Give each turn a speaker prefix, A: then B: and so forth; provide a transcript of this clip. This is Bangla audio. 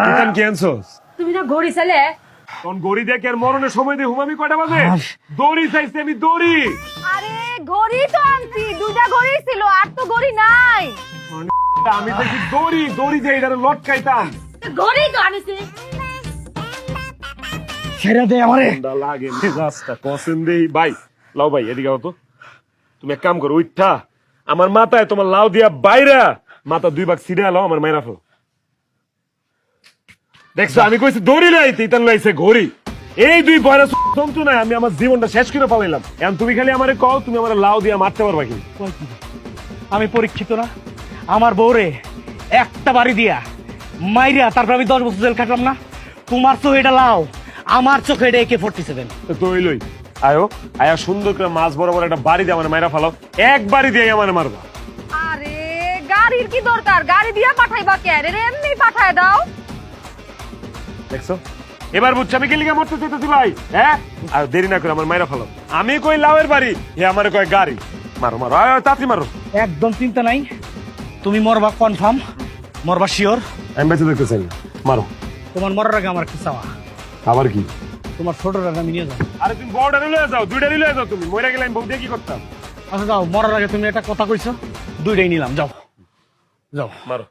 A: কিতান কি আনছস?
B: তুমি না ঘড়ি ছেলে।
A: কোন গড়ি দেখে আর মরণের সময় দিয়ে হুমামি কয়টা বাজে? দড়ি চাইছি আমি, দড়ি।
B: আরে ঘড়ি তো আনছি, দুইটা ঘড়ি ছিল, আর তো ঘড়ি নাই।
A: আমি চাইছি দড়ি, দড়ি দিয়ে এটা লটকাইতাম।
B: ঘড়ি তো আনিছি।
C: ছেড়ে দে আমারে।
A: ঠান্ডা লাগে মেজাজটা কসেন দেই। ভাই লাও ভাই এদিকে আও তো। তুমি এক কাম করো, উঠা আমার মাথায় তোমার লাউ দিয়া বাইরা মাথা 2 ভাগ ছিড়ে লাও, আমার মাইরা ফেলো। দেখছো আমি কইছি দড়ি নাই, তিতান লাইছে ঘড়ি। এই দুই বয়রা জন্তু না, আমি আমার জীবনটা শেষ করে পালাইলাম। এখন তুমি খালি আমারে কও, তুমি আমার লাউ দিয়া মারতে পারবা কি?
C: আমি পরীক্ষিত না? আমার বউরে একটা বাড়ি দিয়া মাইরা তারপর আমি 10 বছর জেল কাটলাম না? তোমার চোখে এটা লাও, আমার চোখে এটা AK-47।
A: তো লই আয়ো, আয়া সুন্দর করে মাছ বরাবর একটা বাড়ি দিয়ে আমার মাইরা ফালাও। এক বাড়ি দিয়ে আমার মারবা।
B: আরে গাড়ির কি দরকার? গাড়ি দিয়া পাঠাইবা কেন? এমনি পাঠায় দাও।
A: দেখছো এবার বুঝছি আমি কি লিগা মরতে চাইতেছি ভাই। হ্যাঁ আর দেরি না করে আমার মাইরা ফালাও। আমি কই লাউয়ের বাড়ি, হে আমারে কয় গাড়ি। মারো মারো, আয় তাড়াতাড়ি মারো।
C: একদম চিন্তা নাই, তুমি মরবা কনফার্ম, মরবা শিওর।
A: আমি বেঁচে দেখতে চাই না, মারো।
C: তোমার মরার আগে আমার কি চাওয়া?
A: আবার কি?
C: তোমার ছোটটা আমি নিয়ে যাও।
A: আরে তুমি বড়টা নিয়ে যাও, দুইটা নিয়ে যাও। তুমি মরে গেলে আমি বউ দিয়ে কি করতাম?
C: আচ্ছা যাও, মরার আগে তুমি একটা কথা কইছো, দুইটাই নিলাম, যাও যাও।
A: মারো।